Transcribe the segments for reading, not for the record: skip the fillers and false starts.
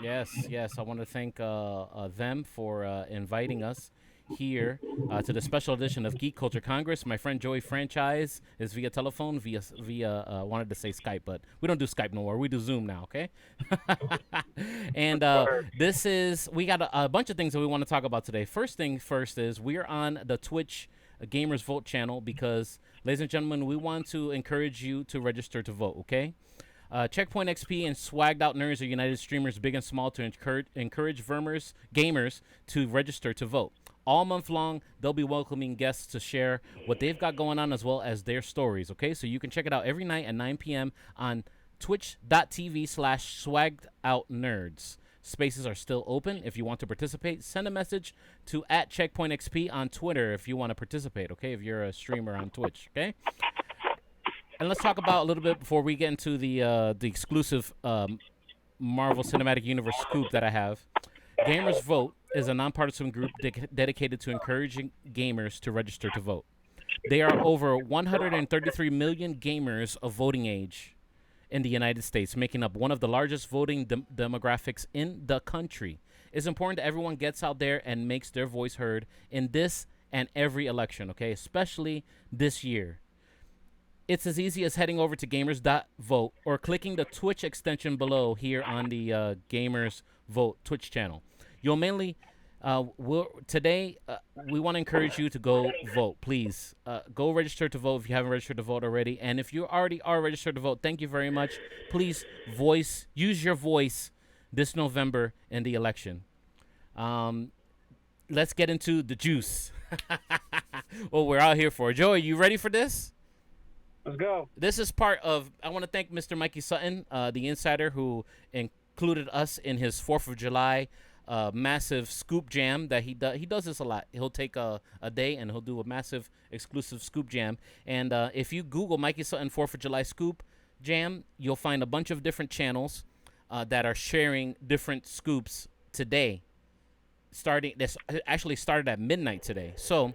Yes. I want to thank them for inviting us here to the special edition of Geek Culture Congress. My friend Joey Franchise is via telephone, via wanted to say Skype, but we don't do Skype no more. We do Zoom now, okay? And this is we got a bunch of things that we want to talk about today. First thing first is we are on the Twitch Gamers Vote channel because, ladies and gentlemen, we want to encourage you to register to vote, okay? Checkpoint XP and Swagged Out Nerds are united streamers big and small to encourage gamers to register to vote. All month long, they'll be welcoming guests to share what they've got going on as well as their stories, okay? So you can check it out every night at 9 p.m. on twitch.tv/swagged-out-nerds. Spaces are still open. If you want to participate, send a message to @checkpointxp on Twitter if you want to participate, okay? If you're a streamer on Twitch, okay? And let's talk about a little bit before we get into the exclusive Marvel Cinematic Universe scoop that I have. Gamers Vote is a nonpartisan group dedicated to encouraging gamers to register to vote. There are over 133 million gamers of voting age in the United States, making up one of the largest voting demographics in the country. It's important that everyone gets out there and makes their voice heard in this and every election, okay? Especially this year. It's as easy as heading over to gamers.vote or clicking the Twitch extension below here on the Gamers Vote Twitch channel. You'll mainly today we want to encourage you to go vote. Please go register to vote if you haven't registered to vote already. And if you already are registered to vote, thank you very much. Please use your voice this November in the election. Let's get into the juice. What we're out here for. Joey, you ready for this? Let's go. This is part of. I want to thank Mr. Mikey Sutton, the insider, who included us in his 4th of July massive scoop jam that he does. He does this a lot. He'll take a day and he'll do a massive exclusive scoop jam. And if you Google Mikey Sutton 4th of July scoop jam, you'll find a bunch of different channels that are sharing different scoops today. This actually started at midnight today. So.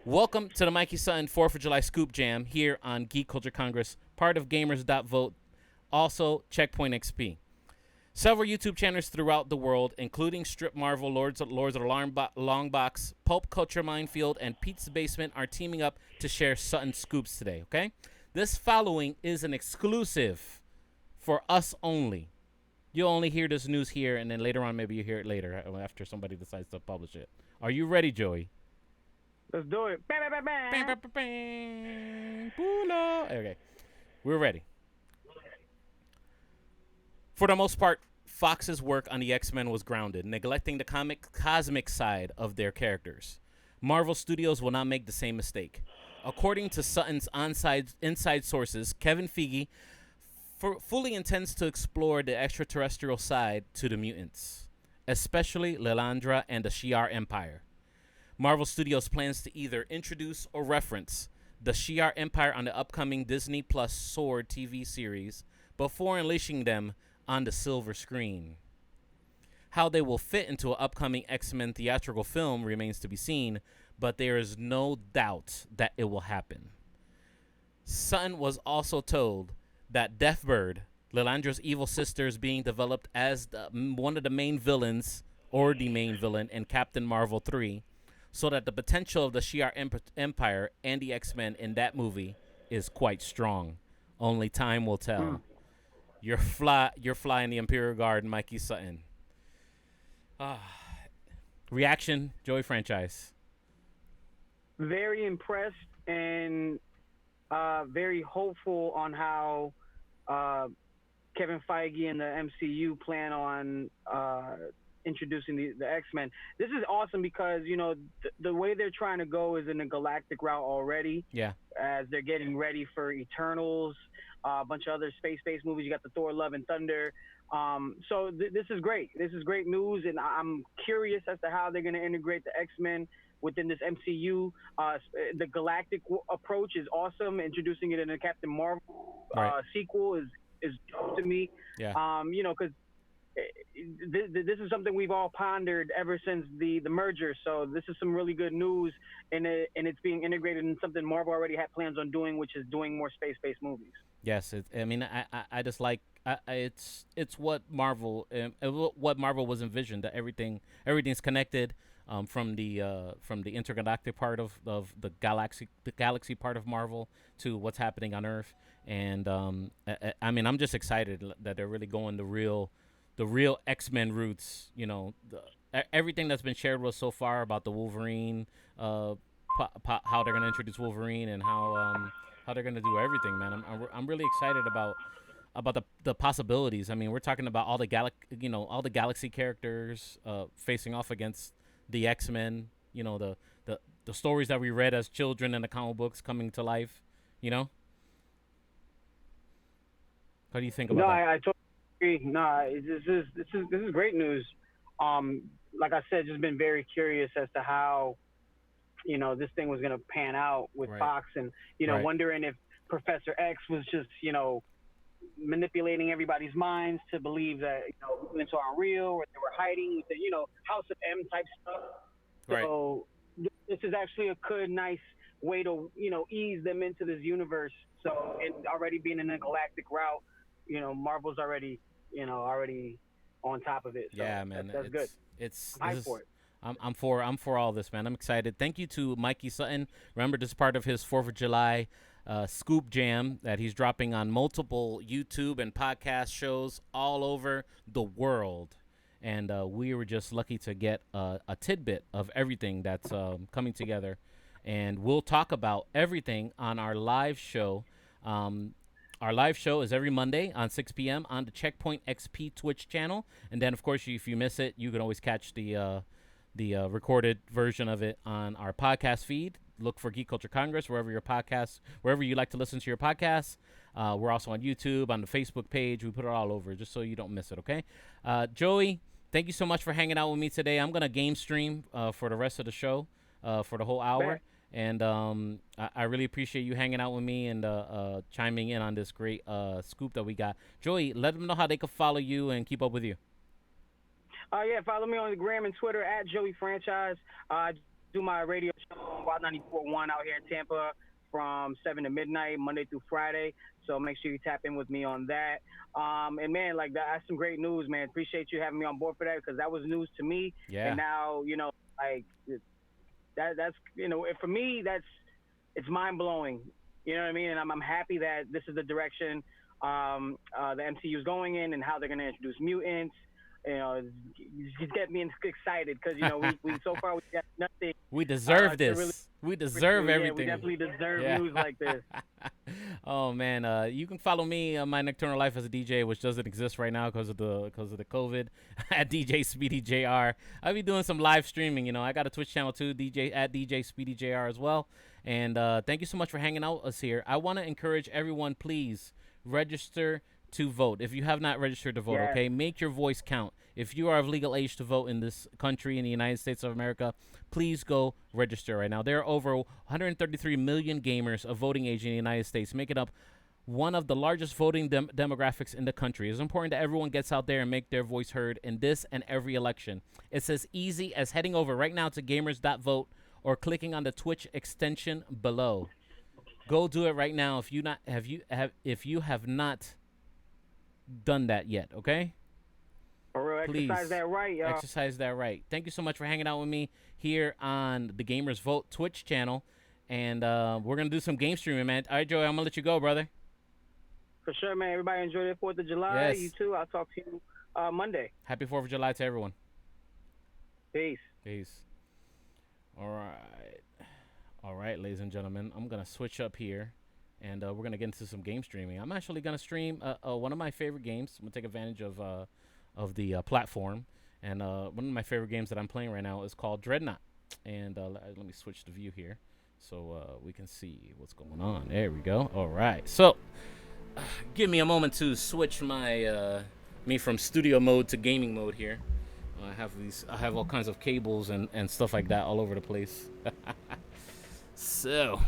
Welcome to the Mikey Sutton 4th of July Scoop Jam here on Geek Culture Congress, part of Gamers.vote, also Checkpoint XP. Several YouTube channels throughout the world, including Strip Marvel, Lords of the Longbox, Pulp Culture Minefield, and Pete's Basement, are teaming up to share Sutton scoops today, okay? This following is an exclusive for us only. You'll only hear this news here, and then later on maybe you hear it later after somebody decides to publish it. Are you ready, Joey? Let's do it. Bang, bang, bang, bang. Okay, we're ready. For the most part, Fox's work on the X-Men was grounded, neglecting the cosmic side of their characters. Marvel Studios will not make the same mistake. According to Sutton's inside sources, Kevin Feige fully intends to explore the extraterrestrial side to the mutants, especially Lilandra and the Shi'ar Empire. Marvel Studios plans to either introduce or reference the Shi'ar Empire on the upcoming Disney Plus S.W.O.R.D TV series before unleashing them on the silver screen. How they will fit into an upcoming X-Men theatrical film remains to be seen, but there is no doubt that it will happen. Sutton was also told that Deathbird, Lilandra's evil sister, is being developed as one of the main villains, or the main villain, in Captain Marvel 3, so that the potential of the Shi'ar Empire and the X-Men in that movie is quite strong. Only time will tell. You're flying the Imperial Guard, Mikey Sutton. Reaction, Joey Franchise. Very impressed and very hopeful on how Kevin Feige and the MCU plan on introducing the X-Men. This is awesome because, the way they're trying to go is in a galactic route already. Yeah. As they're getting ready for Eternals, a bunch of other space-based movies. You got the Thor Love and Thunder. So this is great. This is great news, and I'm curious as to how they're going to integrate the X-Men within this MCU. The galactic approach is awesome. Introducing it in a Captain Marvel sequel is dope to me. Yeah. Because this is something we've all pondered ever since the merger. So this is some really good news, and it's being integrated in something Marvel already had plans on doing, which is doing more space-based movies. Yes, I just like it's what Marvel was envisioned, that everything's connected, from the intergalactic part of the galaxy part of Marvel to what's happening on Earth. And I mean, I'm just excited that they're really going the real X-Men roots. Everything that's been shared with us so far about the Wolverine, how they're gonna introduce Wolverine, and how they're gonna do everything, man. I'm really excited about the possibilities. I mean, we're talking about all the galaxy characters facing off against the X-Men. The stories that we read as children in the comic books coming to life. You know, how do you think about No, that? I totally agree. No, this is great news. Um, like I said, just been very curious as to how this thing was gonna pan out with Right, Fox, and right, wondering if Professor X was just manipulating everybody's minds to believe that mutants aren't real, or they were hiding with the House of M type stuff. right. So this is actually a good, nice way to ease them into this universe. So, and already being in a galactic route, Marvel's already on top of it. So Yeah, that's man. that's good. It's I'm this hyped is for it. I'm for all this, man. I'm excited. Thank you to Mikey Sutton. Remember, this is part of his 4th of July scoop jam that he's dropping on multiple YouTube and podcast shows all over the world. And we were just lucky to get a tidbit of everything that's coming together. And we'll talk about everything on our live show. Our live show is every Monday on 6 p.m. on the Checkpoint XP Twitch channel. And then, of course, if you miss it, you can always catch the recorded version of it on our podcast feed. Look for Geek Culture Congress wherever you like to listen to your podcasts. We're also on YouTube, on the Facebook page. We put it all over just so you don't miss it, okay? Joey, thank you so much for hanging out with me today. I'm going to game stream for the rest of the show for the whole hour. Bet. And I really appreciate you hanging out with me and chiming in on this great scoop that we got. Joey, let them know how they can follow you and keep up with you. Yeah, follow me on the gram and Twitter at Joey Franchise. I do my radio show on Wild 94.1 out here in Tampa from 7 to midnight, Monday through Friday. So make sure you tap in with me on that. And man, like that's some great news, man. Appreciate you having me on board for that, because that was news to me. Yeah. And now, like that's for me, it's mind blowing. You know what I mean? And I'm happy that this is the direction the MCU is going in, and how they're going to introduce mutants. Just get me excited, because we so far we got nothing. We deserve to really this. We deserve Yeah, everything. we definitely deserve Yeah. news like this. Oh man, you can follow me on my nocturnal life as a DJ, which doesn't exist right now because of the COVID, at DJ Speedy JR. I'll be doing some live streaming. I got a Twitch channel too, DJ Speedy JR as well. And thank you so much for hanging out with us here. I want to encourage everyone, please register to vote. If you have not registered to vote, Yeah. okay, make your voice count. If you are of legal age to vote in this country, in the United States of America, please go register right now. There are over 133 million gamers of voting age in the United States, making up one of the largest voting demographics in the country. It's important that everyone gets out there and make their voice heard in this and every election. It's as easy as heading over right now to gamers.vote or clicking on the Twitch extension below. Go do it right now if you have not done that yet, okay? For real, Please exercise that right, y'all. exercise that right. Thank you so much for hanging out with me here on the Gamers Vote Twitch channel, and we're gonna do some game streaming, man. All right, Joey, I'm gonna let you go, brother. For sure, man. Everybody enjoy their 4th of July. Yes. You too. I'll talk to you Monday. Happy 4th of July to everyone. Peace. Peace. All right, ladies and gentlemen, I'm gonna switch up here, and we're gonna get into some game streaming. I'm actually gonna stream one of my favorite games. I'm gonna take advantage of the platform, and one of my favorite games that I'm playing right now is called Dreadnought. And let me switch the view here so we can see what's going on. There we go. All right, so give me a moment to switch me from studio mode to gaming mode here. I have all kinds of cables and stuff like that all over the place. So